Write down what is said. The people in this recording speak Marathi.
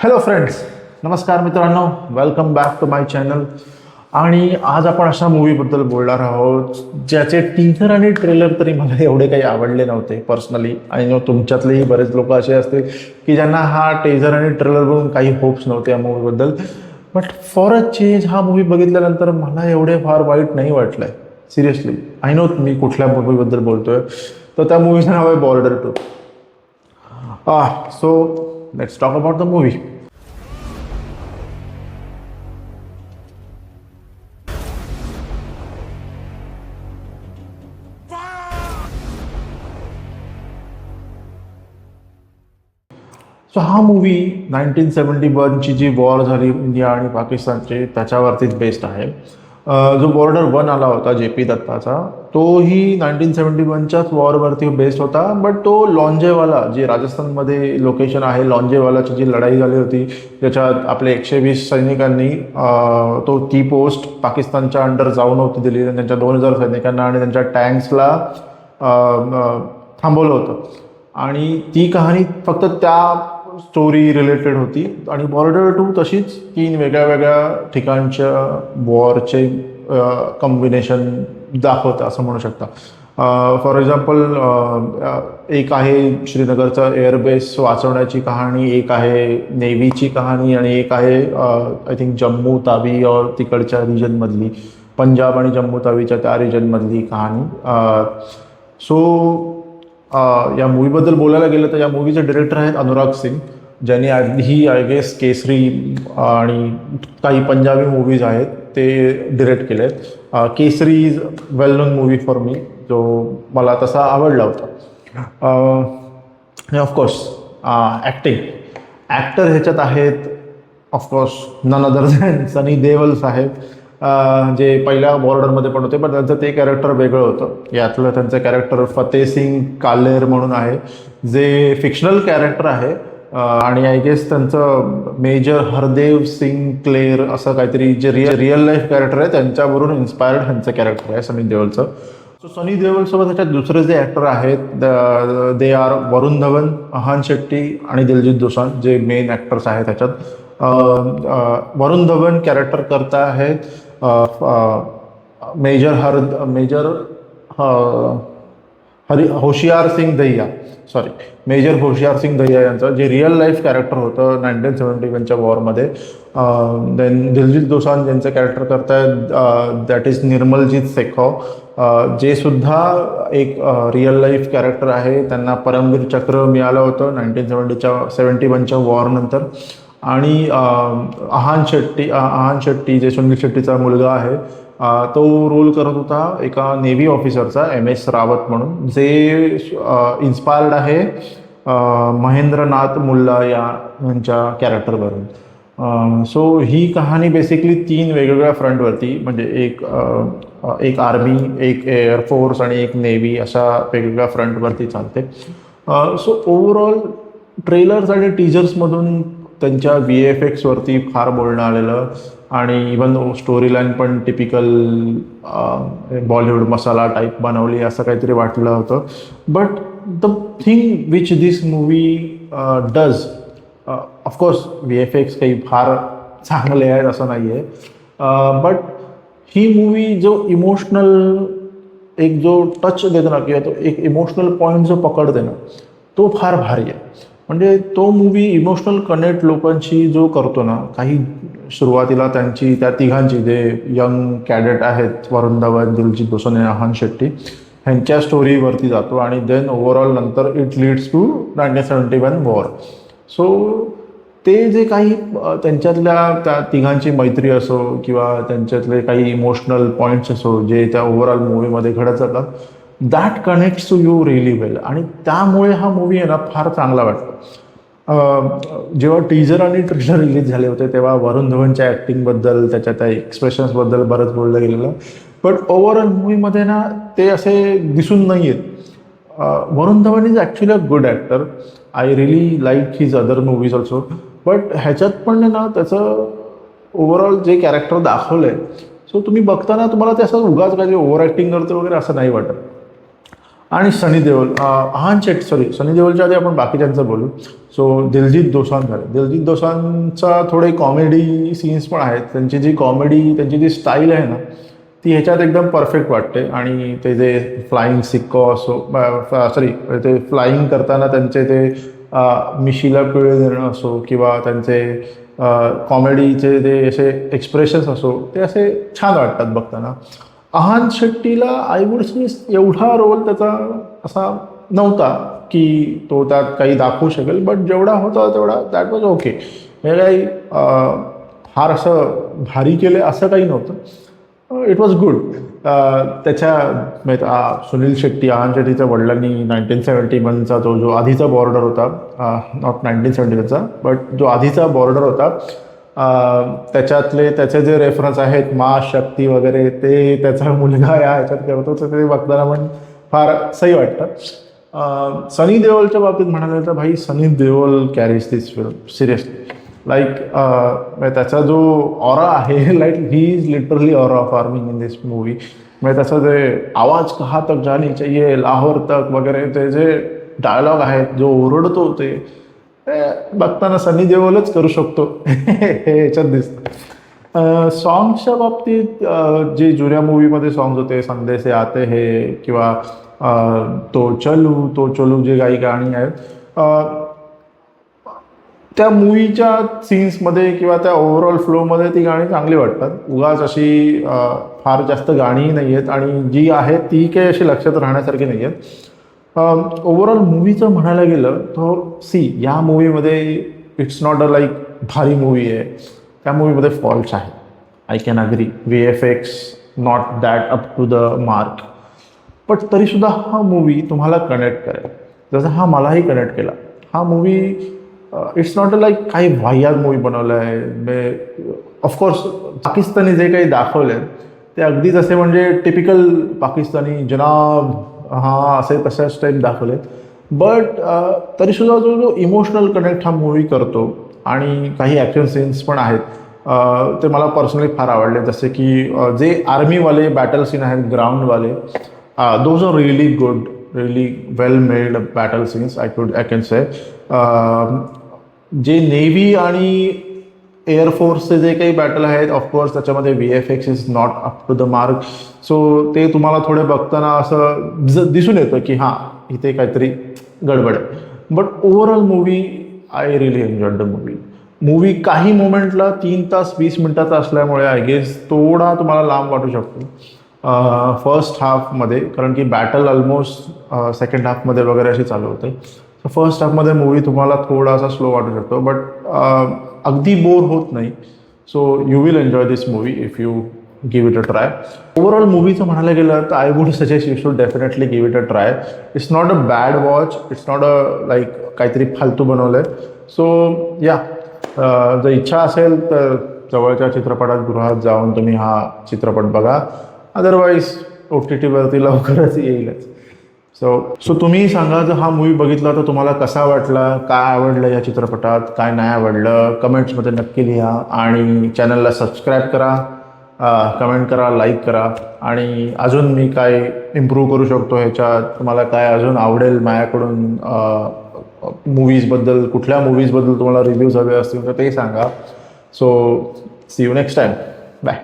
हॅलो फ्रेंड्स, नमस्कार मित्रांनो, welcome back to my channel. आणि आज आपण अशा मूवीबद्दल बोलणार आहोत ज्याचे टीझर आणि ट्रेलर तरी मला एवढे काही आवडले नव्हते पर्सनली. आणि तुमच्यातलेही बरेच लोक असे असतील की ज्यांना हा टीझर आणि ट्रेलर बघून काही होप्स नव्हते या मूवीबद्दल. बट फॉर अ चेंज हा मूवी बघितल्यानंतर मला एवढे फार वाईट नाही वाटलं आहे. सिरियसली, आय नो मी कुठल्या मूवीबद्दल बोलतोय. तर त्या मूवीचं नाव आहे border 2. So let's talk about the movie. So हा मूवी 1971ची जी वॉर झाली इंडिया आणि पाकिस्तानची त्याच्यावरतीच बेस्ड आहे. जो बॉर्डर 1 आला होता जे.पी. दत्ताचा, तोही 1971च्याच वॉरवरती बेस्ड होता. बट तो लॉन्जेवाला, जे राजस्थानमध्ये लोकेशन आहे, लॉन्जेवालाची जी लढाई झाली होती ज्याच्यात आपले 120 सैनिकांनी ती पोस्ट पाकिस्तानच्या अंडर जाऊ नव्हती दिली. त्यांच्या 2000 सैनिकांना आणि त्यांच्या टँक्सला थांबवलं होतं. आणि ती कहाणी फक्त त्या स्टोरी रिलेटेड होती. आणि बॉर्डर 2 तशीच 3 वेगळ्या वेगळ्या ठिकाणच्या वॉरचे कॉम्बिनेशन दाखवतं असं म्हणू शकता. फॉर एक्झाम्पल, एक आहे श्रीनगरचा एअरबेस वाचवण्याची कहाणी, एक आहे नेव्हीची कहाणी, आणि एक आहे आय थिंक जम्मू तावी और तिकडच्या रिजनमधली, पंजाब आणि जम्मू तावीच्या त्या रिजनमधली कहाणी. या मूवीबद्दल बोलायला गेलं तर या मूवीचे डिरेक्टर आहेत अनुराग सिंग, ज्यांनी आधी आय गेस केसरी आणि काही पंजाबी मूवीज आहेत ते डिरेक्ट केले आहेत. Kesari is well known movie for me, जो मला तसा आवडला होता. ऑफकोर्स ॲक्टर ह्याच्यात आहेत of course none other than Sunny Deol साहेब, जे पहिल्या बॉर्डरमध्ये पण होते, पण त्यांचं ते कॅरेक्टर वेगळं होतं. यातलं त्यांचं कॅरेक्टर फतेह सिंग कालेर म्हणून आहे, जे फिक्शनल कॅरेक्टर आहे. आणि आय गेस त्यांचं मेजर हरदेव सिंग क्लेर असं काहीतरी, जे रिअल लाईफ कॅरेक्टर आहे त्यांच्यावरून इन्स्पायर्ड ह्यांचं कॅरेक्टर आहे सनी देओलचं. सो सनी देओलसोबत त्याच्यात दुसरे जे ॲक्टर आहेत दे आर वरुण धवन, अहान शेट्टी आणि दिलजीत दोसांझ, जे मेन ॲक्टर्स आहेत त्याच्यात. वरुण धवन कॅरेक्टर करता आहेत होशियार सिंग दहिया, मेजर होशियार सिंग दहिया यांचं, जे रिअल लाईफ कॅरेक्टर होतं 1971च्या वॉरमध्ये. देन दिलजीत दोसांझ यांचं कॅरेक्टर करतायत दॅट इज निर्मलजीत सेखॉव, जे सुद्धा एक रिअल लाईफ कॅरेक्टर आहे. त्यांना परमवीर चक्र मिळालं होतं 1971च्या वॉरनंतर. आणि अहान शेट्टी जे सुनील शेट्टीचा मुलगा आहे, तो रोल करत होता एका नेव्ही ऑफिसरचा, MS रावत म्हणून, जे इन्स्पायर्ड आहे महेंद्रनाथ मुल्ला यांच्या कॅरेक्टरवरून. सो ही कहाणी बेसिकली 3 वेगवेगळ्या फ्रंटवरती, म्हणजे एक आर्मी, एक एअरफोर्स आणि एक नेव्ही, अशा वेगवेगळ्या फ्रंटवरती चालते. सो ओव्हरऑल ट्रेलर्स आणि टीजर्समधून त्यांच्या VFX वरती फार बोलणं आलेलं. आणि इवन स्टोरी लाईन पण टिपिकल बॉलिवूड मसाला टाईप बनवली असं काहीतरी वाटलं होतं. But the thing which this movie does, of course VFX काही फार चांगले आहेत असं नाही आहे, बट ही मूवी जो इमोशनल एक जो टच देतो ना, किंवा तो एक इमोशनल पॉईंट जो पकडते ना, तो फार भारी आहे. म्हणजे तो मूवी इमोशनल कनेक्ट लोकांशी जो करतो ना, काही सुरुवातीला त्या तिघांची, जे यंग कॅडेट आहेत वरुण धवन, दिलजीत दोसांझ आणि अहान शेट्टी, ह्यांच्या स्टोरीवरती जातो. आणि देन ओव्हरऑल नंतर it leads to 1971 war. So ते जे काही त्यांच्यातल्या त्या तिघांची मैत्री असो किंवा त्यांच्यातले काही इमोशनल पॉईंट्स असो, जे त्या ओव्हरऑल मूवीमध्ये घडत जातात, that connects to you really well. आणि त्यामुळे हा मूवी आहे ना फार चांगला वाटतो. जेव्हा टीजर आणि ट्रेलर रिलीज झाले होते तेव्हा वरुण धवनच्या ॲक्टिंगबद्दल, त्याच्या त्या एक्सप्रेशन्सबद्दल बरंच बोललं गेलेलं. बट ओव्हरऑल मूवीमध्ये ना ते असे दिसून नाही येत. Varun Dhawan is actually a good actor. I really like his other movies also. But ह्याच्यात पण ना त्याचं ओव्हरऑल जे कॅरेक्टर दाखवलं आहे, सो तुम्ही बघताना तुम्हाला ते असं उगाच काही ओव्हर ॲक्टिंग करते वगैरे असं नाही वाटत. आणि सनी देओल, आहान शेट्टी, सॉरी सनी देओलच्या आधी आपण बाकीच्यांचं बोलू. सो दिलजीत दोसांझ झालं. दिलजीत दोसांझचा थोडे कॉमेडी सीन्स पण आहेत. त्यांची जी कॉमेडी, त्यांची जी स्टाईल आहे ना, ती ह्याच्यात एकदम परफेक्ट वाटते. आणि ते जे फ्लाईंग सिक्को असो, सॉरी ते फ्लाईंग करताना त्यांचे ते मिशीला पिळे देणं असो, किंवा त्यांचे कॉमेडीचे जे असे एक्सप्रेशन्स असो, ते असे छान वाटतात बघताना. आहान शेट्टीला आय वुड से एवढा रोल त्याचा असा नव्हता की तो त्यात काही दाखवू शकेल, बट जेवढा होता तेवढा दॅट वॉज ओके. हे काही फार असं भारी केलं असं काही नव्हतं. It was good. त्याच्या सुनील शेट्टी, आहान शेट्टीच्या वडिलांनी 1971चा जो आधीचा बॉर्डर होता, नॉट 1971चा बट जो आधीचा बॉर्डर होता, त्याचे जे रेफरन्स आहेत, मा शक्ती वगैरे, ते त्याचा मुलगा या ह्याच्यात करतो, तर ते बघताना पण फार सही वाटतं. सनी देओलच्या बाबतीत म्हणाले तर भाई सनी देओल कॅरीज दिस फिल्म सिरियसली. लाईक त्याचा जो ऑरा आहे, like he is literally aura farming in this movie. म्हणजे त्याचा जे आवाज कहा तक जानी चाहिए, लाहोर तक वगैरे, ते जे डायलॉग आहेत, जो ओरडतो, ते बघताना सनी देओलच करू शकतो हे याच्यात दिसतं. सॉंग्सच्या बाबतीत जे जुन्या मूवीमध्ये सॉंग्स होते, संदे से आते हे, किंवा तो चलू जे काही गाणी आहेत, त्या मूवीच्या सीन्समध्ये किंवा त्या ओव्हरऑल फ्लोमध्ये ती गाणी चांगली वाटतात. उगाच अशी फार जास्त गाणीही नाही आहेत, आणि जी आहेत ती काही अशी लक्षात राहण्यासारखी नाही आहेत. ओव्हरऑल मूवीचं म्हणायला गेलं तर या मूवीमध्ये इट्स नॉट अ लाईक भारी मूवी आहे. त्या मूवीमध्ये फॉल्ट्स आहेत, I can agree. VFX not that up to the mark, but तरीसुद्धा हा मूवी तुम्हाला कनेक्ट करेल, जसं हा मलाही कनेक्ट केला. हा movie it's not a like काही वाह्यात मूवी बनवलं आहे. ऑफकोर्स पाकिस्तानी जे काही दाखवलं आहे ते अगदीच असे म्हणजे टिपिकल पाकिस्तानी जनाब हां असे तशाच टाईप दाखवले, बट तरीसुद्धा जो इमोशनल कनेक्ट हा मूवी करतो, आणि काही ॲक्शन सीन्स पण आहेत ते मला पर्सनली फार आवडले. जसे की जे आर्मीवाले बॅटल सीन आहेत, ग्राउंडवाले, those are really good, really well made battle scenes I can say. जे नेव्ही आणि एअरफोर्सचे जे काही बॅटल आहेत, ऑफकोर्स त्याच्यामध्ये VFX is not up to the mark. So ते तुम्हाला थोडे बघताना असं दिसून येतं की हां इथे काहीतरी गडबड आहे. But overall movie I really enjoyed the movie. Movie काही मोमेंटला 3 तास 20 मिनिटाचा असल्यामुळे आय गेस थोडा तुम्हाला लांब वाटू शकतो फर्स्ट हाफमध्ये, कारण की बॅटल ऑलमोस्ट सेकंड हाफमध्ये वगैरे अशी चालू होते. सो फर्स्ट हाफमध्ये मूवी तुम्हाला थोडासा स्लो वाटू शकतो, बट अगदी बोर होत नाही. So you will enjoy this movie if you give it a try. Overall मूवीचं म्हणायला गेलं तर I would suggest you should definitely give it a try. It's not a bad watch, it's not a like काहीतरी फालतू बनवलं आहे. सो या, जर इच्छा असेल तर जवळच्या चित्रपटगृहात जाऊन तुम्ही हा चित्रपट बघा. अदरवाईज OTTवरती लवकरच येईलच. सो तुम्ही सांगा, जर हा मूवी बघितला तर तुम्हाला कसा वाटला, काय आवडलं या चित्रपटात, काय नाही आवडलं, कमेंट्समध्ये नक्की लिहा. आणि चॅनलला सबस्क्राईब करा, कमेंट करा, लाईक करा. आणि अजून मी काय इम्प्रूव्ह करू शकतो ह्याच्यात, तुम्हाला काय अजून आवडेल माझ्याकडून मूवीजबद्दल, कुठल्या मूवीजबद्दल तुम्हाला रिव्ह्यूज हवे असतील तर ते सांगा. So see you next time. Bye.